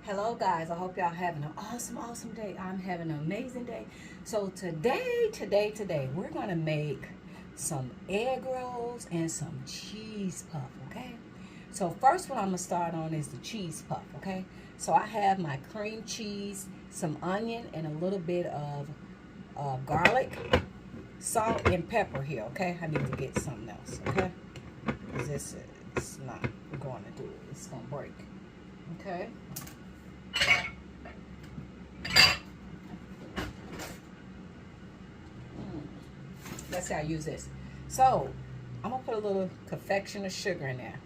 Hello guys, I hope y'all having an awesome day. I'm having an amazing day. So today, we're gonna make some egg rolls and some cheese puff, okay? So first what I'm gonna start on is the cheese puff, okay? So I have my cream cheese, some onion, and a little bit of garlic, salt, and pepper here, okay? I need to get something else, okay? Because this is not going to do it. It's gonna break, okay? Let's see how I use this. So, I'm going to put a little confection of sugar in there.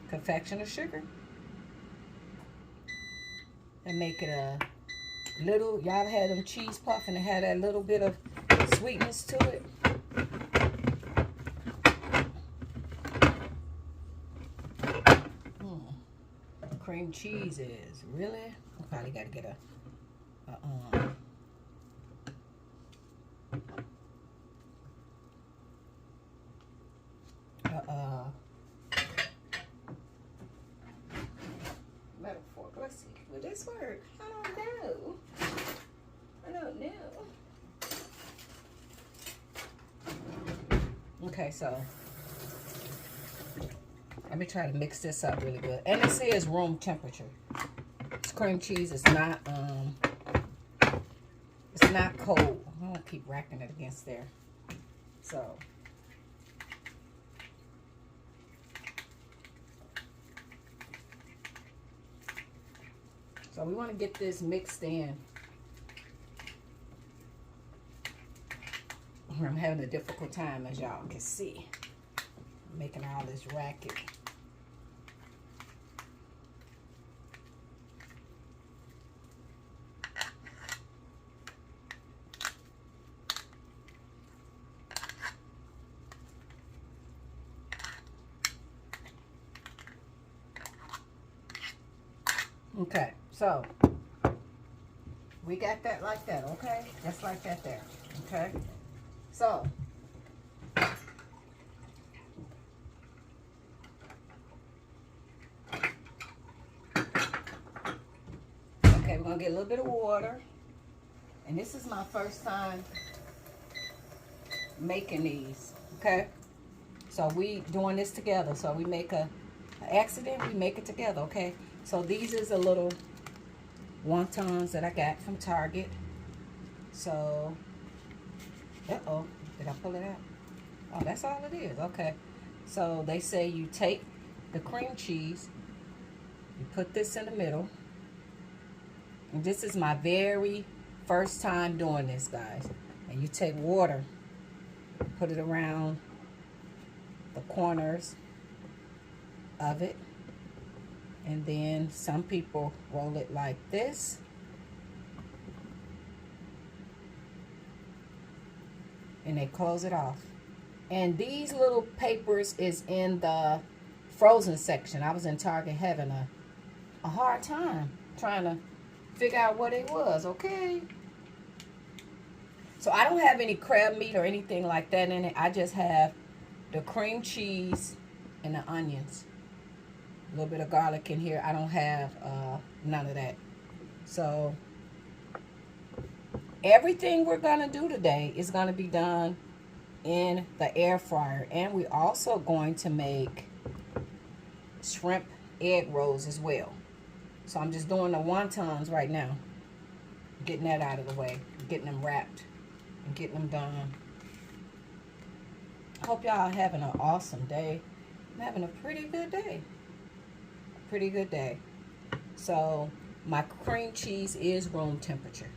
Confection of sugar. And make it a little, y'all ever had them cheese puff and it had that little bit of sweetness to it? Cream cheese is, really? I probably got to get a metaphor. Let's see. Will this work? I don't know. Okay, so let me try to mix this up really good. And this is room temperature. This cream cheese is not it's not cold. I don't want to keep racking it against there. So we want to get this mixed in. I'm having a difficult time, as y'all can see. I'm making all this racket. Okay, so we got that like that, okay? Just like that there, okay? So, okay, we're gonna get a little bit of water. And this is my first time making these, okay? So we doing this together. So we make an accident, we make it together, okay? So these is a little wontons that I got from Target. So, uh-oh, did I pull it out? Oh, that's all it is, okay. So they say you take the cream cheese, you put this in the middle. And this is my very first time doing this, guys. And you take water, put it around the corners of it. And then some people roll it like this. And they close it off. And these little papers is in the frozen section. I was in Target having a hard time trying to figure out what it was, okay? So I don't have any crab meat or anything like that in it. I just have the cream cheese and the onions. A little bit of garlic in here. I don't have none of that. So everything we're gonna do today is gonna be done in the air fryer. And we're also going to make shrimp egg rolls as well. So I'm just doing the wontons right now. Getting that out of the way. Getting them wrapped. And getting them done. Hope y'all are having an awesome day. I'm having a pretty good day. Pretty good day. So my cream cheese is room temperature.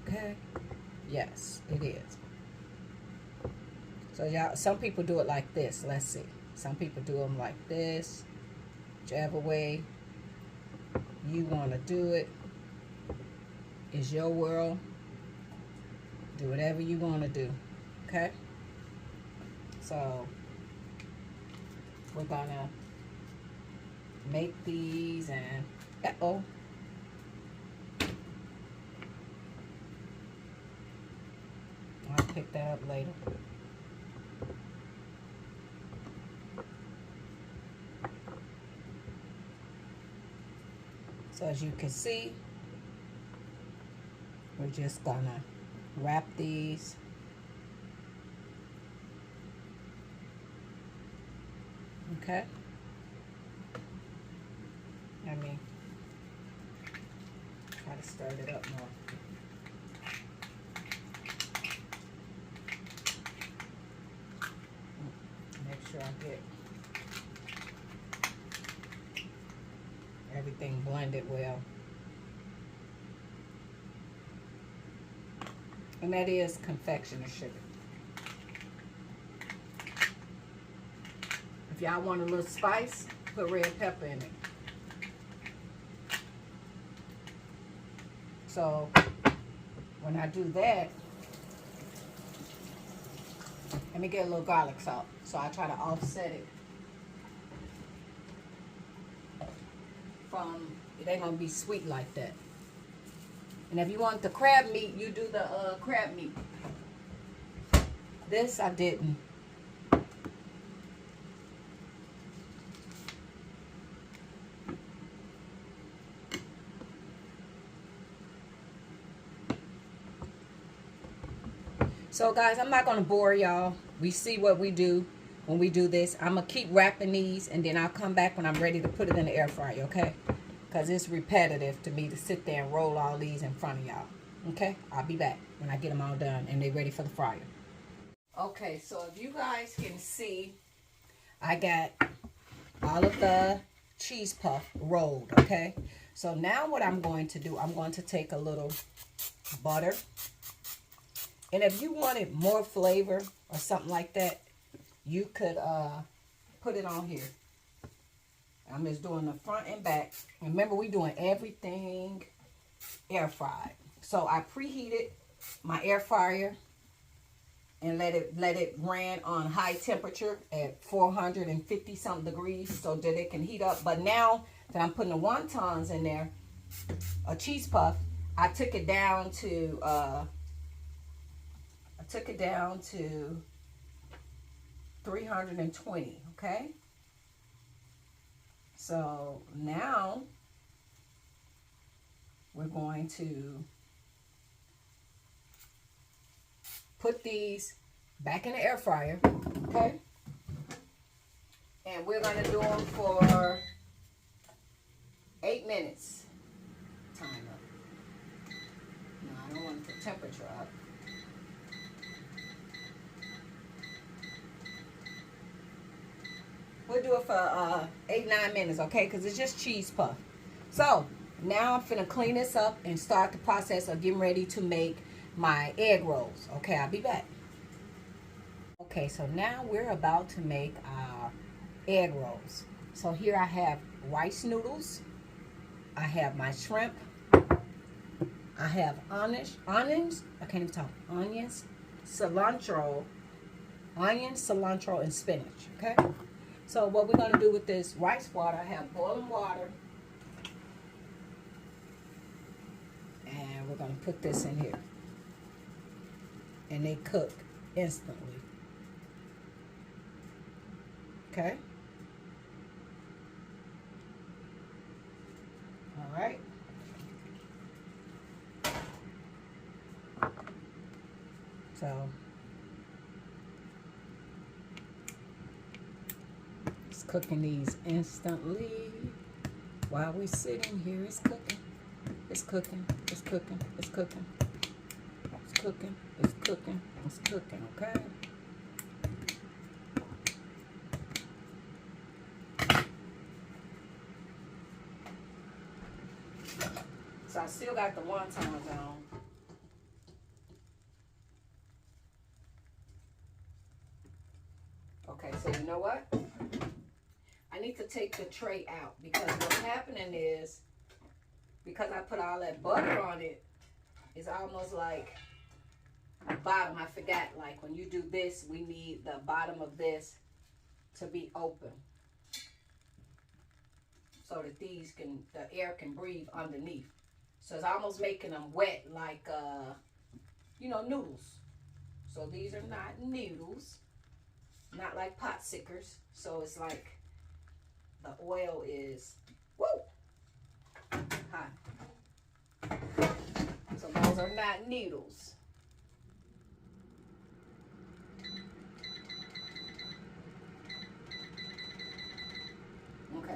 Okay? Yes, it is. So y'all, some people do it like this. Let's see. Some people do them like this. Whichever way you want to do it is your world. Do whatever you want to do. Okay? So we're gonna make these and uh-oh. I'll pick that up later. So as you can see, we're just gonna wrap these. Okay. Let me try to stir it up more. Make sure I get everything blended well. And that is confectioner sugar. If y'all want a little spice, put red pepper in it. So when I do that, let me get a little garlic salt. So I try to offset it from, it ain't gonna be sweet like that. And if you want the crab meat, you do the crab meat. This I didn't. So guys, I'm not gonna bore y'all. We see what we do when we do this. I'm gonna keep wrapping these, and then I'll come back when I'm ready to put it in the air fryer, okay? Because it's repetitive to me to sit there and roll all these in front of y'all. Okay, I'll be back when I get them all done and they're ready for the fryer. Okay, so if you guys can see, I got all of the cheese puff rolled, okay? So now what I'm going to do, I'm going to take a little butter. And if you wanted more flavor or something like that, you could put it on here. I'm just doing the front and back. Remember, we're doing everything air fried. So I preheated my air fryer and let it ran on high temperature at 450 something degrees so that it can heat up. But now that I'm putting the wontons in there, a cheese puff, I took it down to 320, okay? So now we're going to put these back in the air fryer, okay? And we're going to do them for 8 minutes. Time up. No, I don't want the temperature up. We'll do it for 8-9 minutes, okay? Because it's just cheese puff. So now I'm finna clean this up and start the process of getting ready to make my egg rolls. Okay, I'll be back. Okay, so now we're about to make our egg rolls. So here I have rice noodles. I have my shrimp. I have onions. I can't even talk. Onions, cilantro, and spinach. Okay. So what we're gonna do with this rice water? I have boiling water, and we're gonna put this in here, and they cook instantly. Okay. All right. So it's cooking these instantly while we're sitting here. It's cooking. It's cooking. It's cooking. It's cooking. It's cooking. It's cooking. It's cooking. Okay. So I still got the wontons on. Okay, so you know what? I need to take the tray out because what's happening is, because I put all that butter on it, it's almost like the bottom. I forgot, like when you do this, we need the bottom of this to be open so that the air can breathe underneath. So it's almost making them wet like, noodles. So these are not noodles, not like pot sickers. So it's like the oil is, woo! Those are not needles. Okay.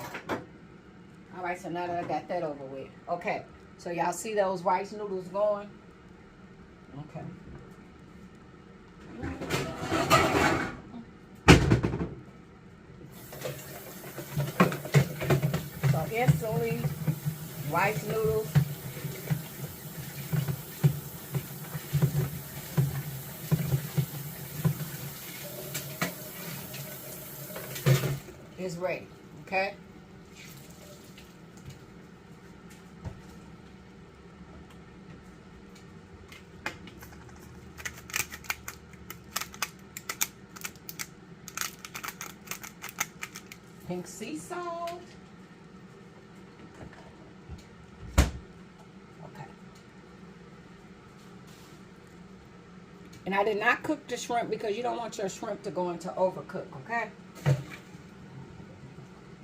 All right, so now that I got that over with. Okay, so y'all see those rice noodles going? Okay. So instantly, rice noodles. Is ready, okay? Pink sea salt. Okay. And I did not cook the shrimp because you don't want your shrimp to go into overcook, okay?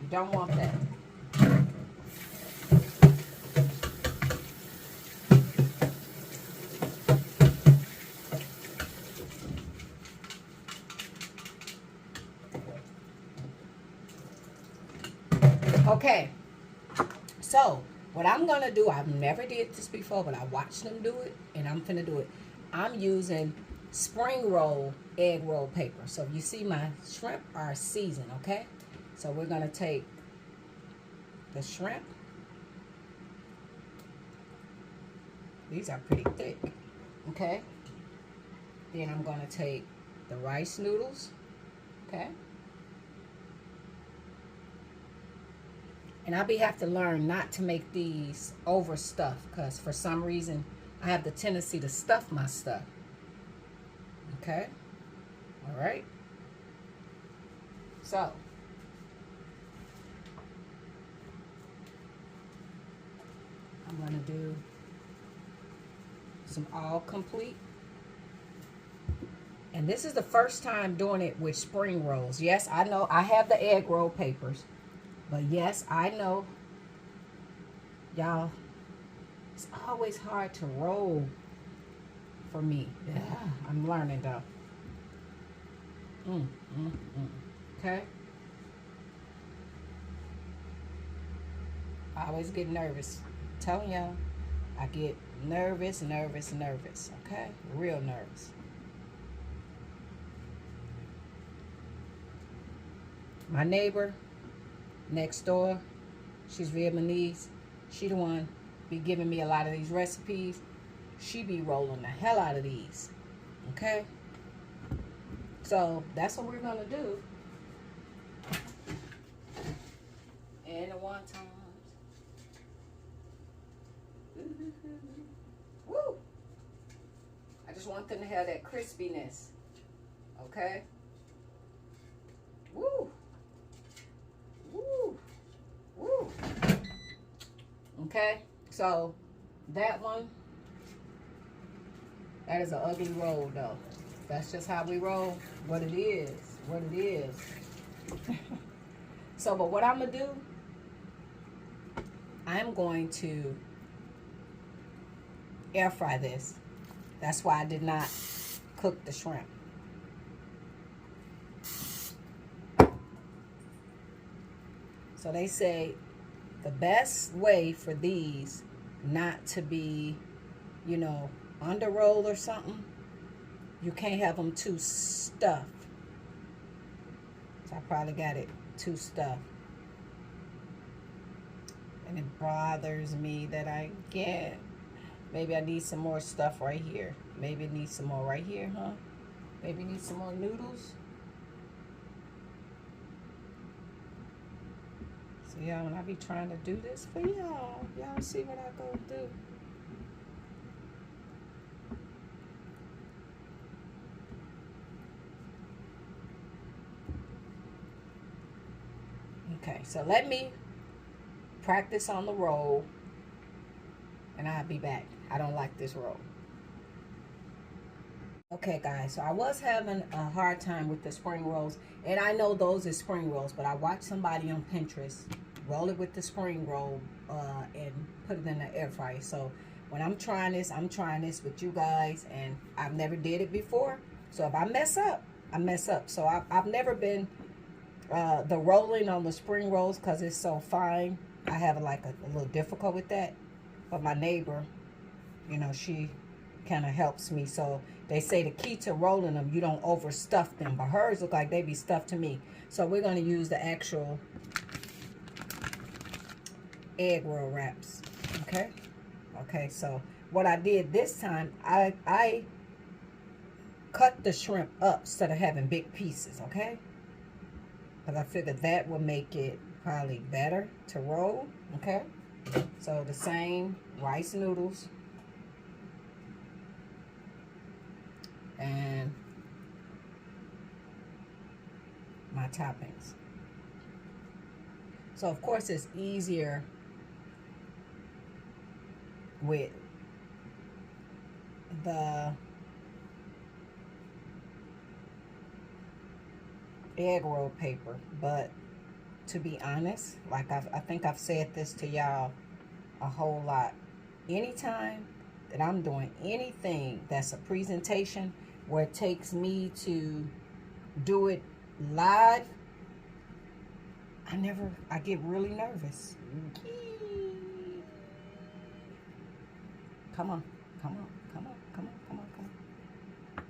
You don't want that. Okay, so what I'm gonna do, I've never did this before, but I watched them do it, and I'm finna do it. I'm using spring roll egg roll paper. So if you see, my shrimp are seasoned, okay? So we're gonna take the shrimp. These are pretty thick, okay? Then I'm gonna take the rice noodles, okay? And I'll have to learn not to make these overstuffed, because for some reason I have the tendency to stuff my stuff. Okay? All right? So, I'm going to do some all complete. And this is the first time doing it with spring rolls. Yes, I know I have the egg roll papers. But yes, I know, y'all, it's always hard to roll for me. Yeah, I'm learning though. Okay? I always get nervous. I'm telling y'all, I get nervous, okay? Real nervous. My neighbor next door, she's Vietnamese. She the one be giving me a lot of these recipes. She be rolling the hell out of these. Okay? So that's what we're gonna do. And the wontons. Woo! I just want them to have that crispiness. Okay? Woo! Woo! Woo! Okay? So that one, that is an ugly roll though. That's just how we roll. What it is. What it is. So, but what I'm going to do, I'm going to air fry this. That's why I did not cook the shrimp. So they say the best way for these not to be, you know, under roll or something, you can't have them too stuffed. So I probably got it too stuffed. And it bothers me that I can't. Maybe I need some more stuff right here. Maybe it needs some more right here, huh? Maybe it needs some more noodles. So y'all, when I be trying to do this for y'all, y'all see what I go do. Okay, so let me practice on the roll, and I'll be back. I don't like this roll. Okay, guys, so I was having a hard time with the spring rolls, and I know those are spring rolls, but I watched somebody on Pinterest roll it with the spring roll and put it in the air fryer. So when I'm trying this with you guys, and I've never did it before. So if I mess up, I mess up. So I've never been the rolling on the spring rolls, because it's so fine. I have like a little difficult with that. But my neighbor, you know, she kind of helps me. So they say the key to rolling them, you don't overstuff them. But hers look like they be stuffed to me. So we're going to use the actual egg roll wraps. Okay. Okay. So what I did this time, I cut the shrimp up instead of having big pieces. Okay. Because I figured that will make it probably better to roll. Okay. So the same rice noodles. And my toppings. So of course it's easier with the egg roll paper, but to be honest, like I think I've said this to y'all a whole lot, anytime that I'm doing anything that's a presentation where it takes me to do it live, I get really nervous. Come on, come on, come on, come on, come on, come on.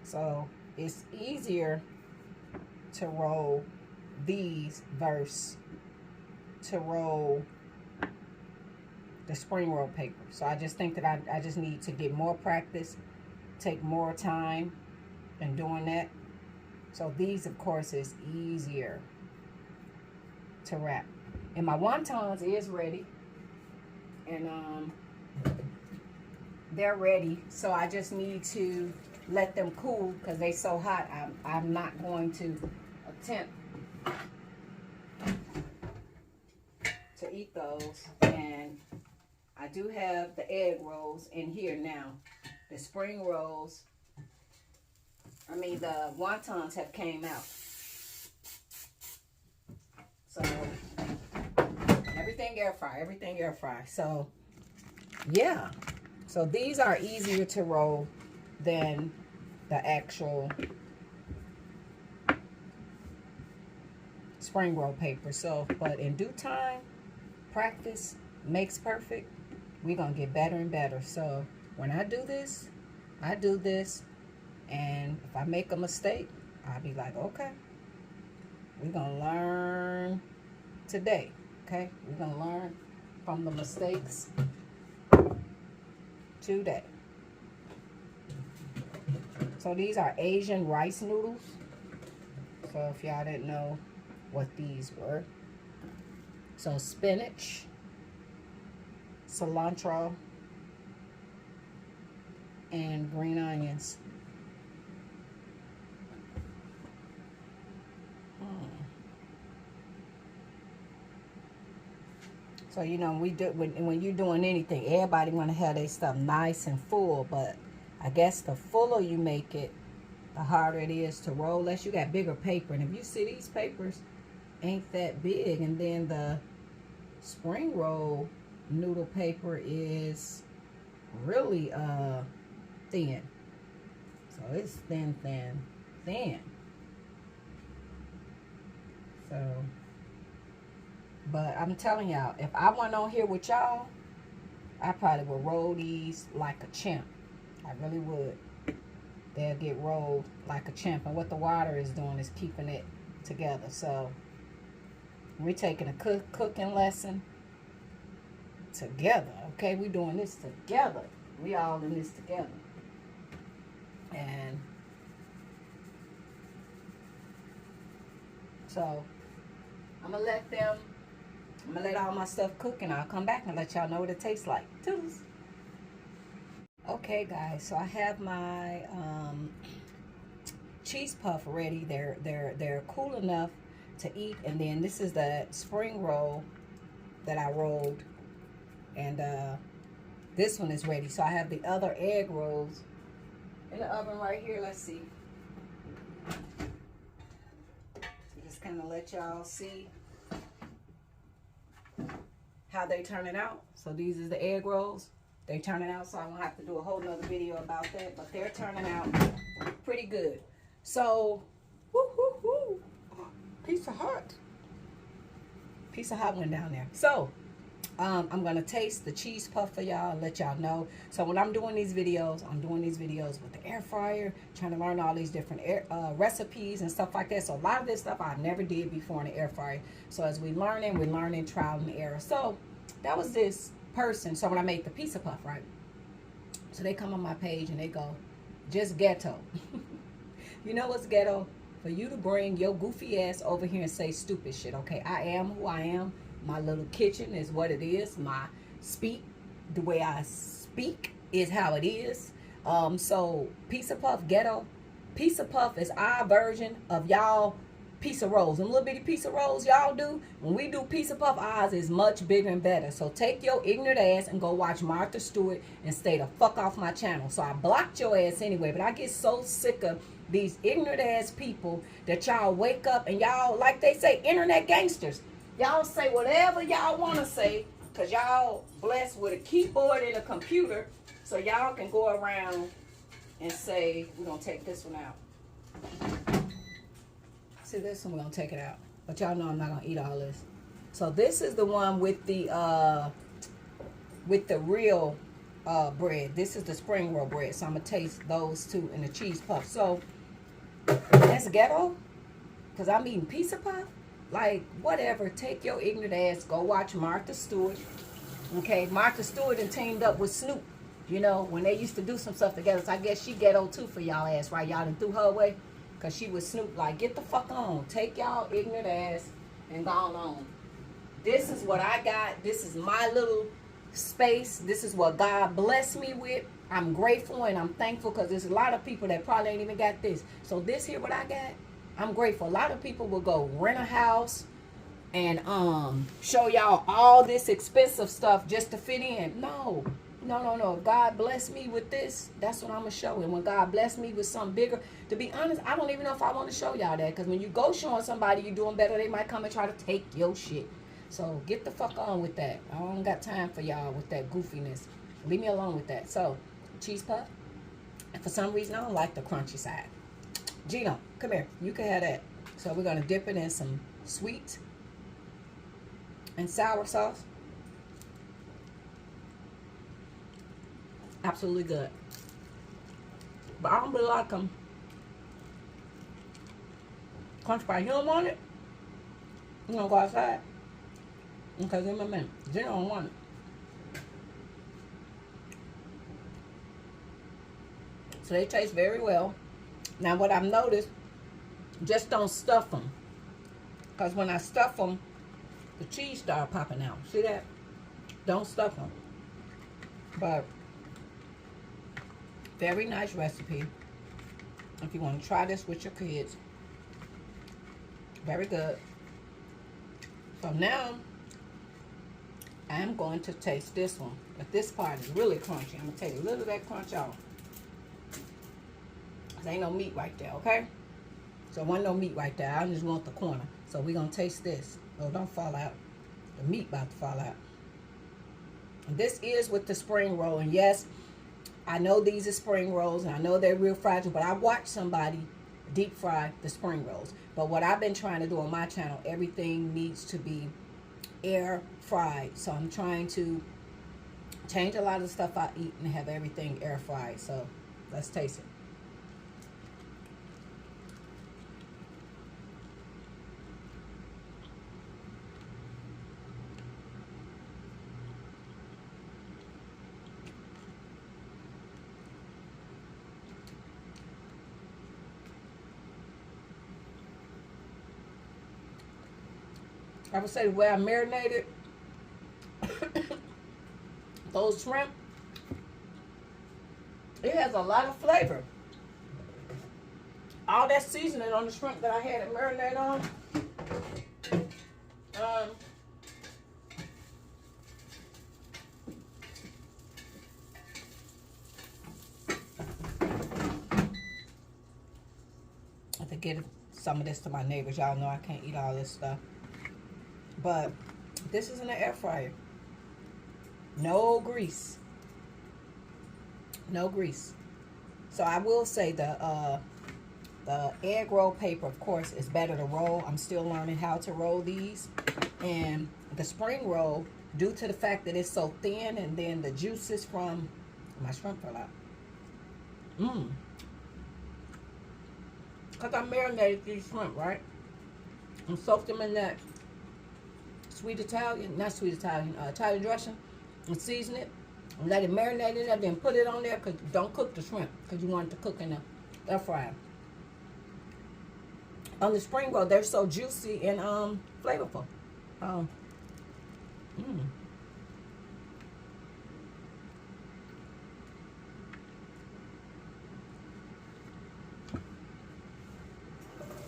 So it's easier to roll these versus to roll the spring roll paper. So I just think that I just need to get more practice, take more time in doing that. So these, of course, is easier to wrap. And my wontons is ready. And they're ready. So I just need to let them cool because they're so hot. I'm not going to attempt to eat those. And I do have the egg rolls in here now. The spring rolls, the wontons have came out. So everything air fry. So yeah. So these are easier to roll than the actual spring roll paper. So, but in due time, practice makes perfect. We're gonna get better and better. So when I do this, and if I make a mistake, I'll be like, okay, we're gonna learn today. Okay, we're gonna learn from the mistakes today. So these are Asian rice noodles. So if y'all didn't know what these were. So spinach, cilantro, and green onions. So you know, when you're doing anything, everybody want to have their stuff nice and full, but I guess the fuller you make it, the harder it is to roll, unless you got bigger paper. And if you see, these papers ain't that big. And then the spring roll noodle paper is really thin. So it's thin. So, but I'm telling y'all, if I went on here with y'all, I probably would roll these like a champ. I really would. They'll get rolled like a champ. And what the water is doing is keeping it together. So we're taking a cooking lesson together. Okay, we're doing this together. We all in this together. And so I'm gonna let all my stuff cook, and I'll come back and let y'all know what it tastes like. Toodles. Okay, guys, so I have my cheese puff ready. They're cool enough to eat. And then this is the spring roll that I rolled, and this one is ready. So I have the other egg rolls in the oven right here. Let's see. So just kind of let y'all see. how they turning out. So these is the egg rolls. They turning out, so I won't have to do a whole nother video about that. But they're turning out pretty good. So, woo, woo, woo. Piece of heart. Piece of heart went down there. So, I'm going to taste the cheese puff for y'all and let y'all know. So when I'm doing these videos, with the air fryer, trying to learn all these different recipes and stuff like that. So a lot of this stuff I never did before in the air fryer. So as we're learning trial and error. So that was this person. So when I made the pizza puff, right? So they come on my page and they go, just ghetto. You know what's ghetto? For you to bring your goofy ass over here and say stupid shit, okay? I am who I am. My little kitchen is what it is. The way I speak is how it is. So pizza puff, ghetto. Pizza puff is our version of y'all pizza rolls. And little bitty pizza rolls y'all do. When we do pizza puff, ours is much bigger and better. So take your ignorant ass and go watch Martha Stewart and stay the fuck off my channel. So I blocked your ass anyway. But I get so sick of these ignorant ass people that y'all wake up and y'all, like they say, internet gangsters. Y'all say whatever y'all want to say because y'all blessed with a keyboard and a computer, so y'all can go around and say, we're going to take this one out. See this one, we're going to take it out. But y'all know I'm not going to eat all this. So this is the one with the real bread. This is the spring roll bread. So I'm going to taste those two and the cheese puff. So that's ghetto because I'm eating pizza puff. Like, whatever. Take your ignorant ass. Go watch Martha Stewart. Okay? Martha Stewart and teamed up with Snoop. You know, when they used to do some stuff together. So I guess she ghetto too for y'all ass, right? Y'all done threw her away. Because she was Snoop. Like, get the fuck on. Take y'all ignorant ass and go on. This is what I got. This is my little space. This is what God blessed me with. I'm grateful and I'm thankful because there's a lot of people that probably ain't even got this. So this here what I got. I'm grateful. A lot of people will go rent a house and show y'all all this expensive stuff just to fit in. No. If God bless me with this, that's what I'm going to show. And when God bless me with something bigger, to be honest, I don't even know if I want to show y'all that. Because when you go showing somebody you're doing better, they might come and try to take your shit. So get the fuck on with that. I don't got time for y'all with that goofiness. Leave me alone with that. So, cheese puff. And for some reason, I don't like the crunchy side. Gino, come here. You can have that. So we're going to dip it in some sweet and sour sauce. Absolutely good. But I don't really like them crunch pie. You don't want it? You going to go outside? Okay, give me a minute. Gino don't want it. So they taste very well. Now what I've noticed, just don't stuff them. Because when I stuff them, the cheese start popping out. See that? Don't stuff them. But very nice recipe. If you want to try this with your kids. Very good. So now, I'm going to taste this one. But this part is really crunchy. I'm going to take a little of that crunch off. There ain't no meat right there, okay? So there wasn't no meat right there. I just want the corner. So we're going to taste this. Oh, don't fall out. The meat about to fall out. And this is with the spring roll. And yes, I know these are spring rolls. And I know they're real fragile. But I watched somebody deep fry the spring rolls. But what I've been trying to do on my channel, everything needs to be air fried. So I'm trying to change a lot of the stuff I eat and have everything air fried. So let's taste it. I would say the way I marinated those shrimp, it has a lot of flavor. All that seasoning on the shrimp that I had it marinate on, I have to get some of this to my neighbors. Y'all know I can't eat all this stuff. But this is in the air fryer. No grease. No grease. So I will say the egg roll paper, of course, is better to roll. I'm still learning how to roll these. And the spring roll, due to the fact that it's so thin, and then the juices from my shrimp fell out. Because I marinated these shrimp, right? And soaked them in that Italian dressing, and season it. And let it marinate in there, then put it on there. Cause don't cook the shrimp, because you want it to cook in the air fryer. On the spring roll, they're so juicy and flavorful. I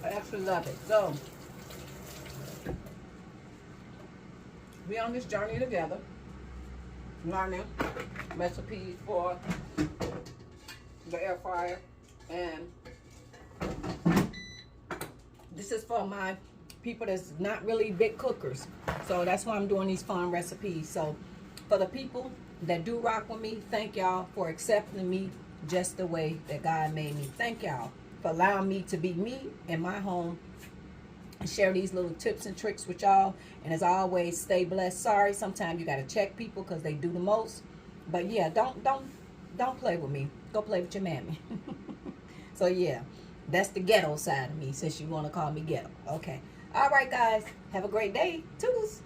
actually love it. So we on this journey together, learning recipes for the air fryer, and this is for my people that's not really big cookers. So that's why I'm doing these fun recipes. So for the people that do rock with me, thank y'all for accepting me just the way that God made me. Thank y'all for allowing me to be me in my home and share these little tips and tricks with y'all. And as always, stay blessed. Sorry, sometimes you got to check people because they do the most. But yeah, don't play with me. Go play with your mammy. So yeah, that's the ghetto side of me, since you want to call me ghetto. Okay. All right, guys. Have a great day. Toodles.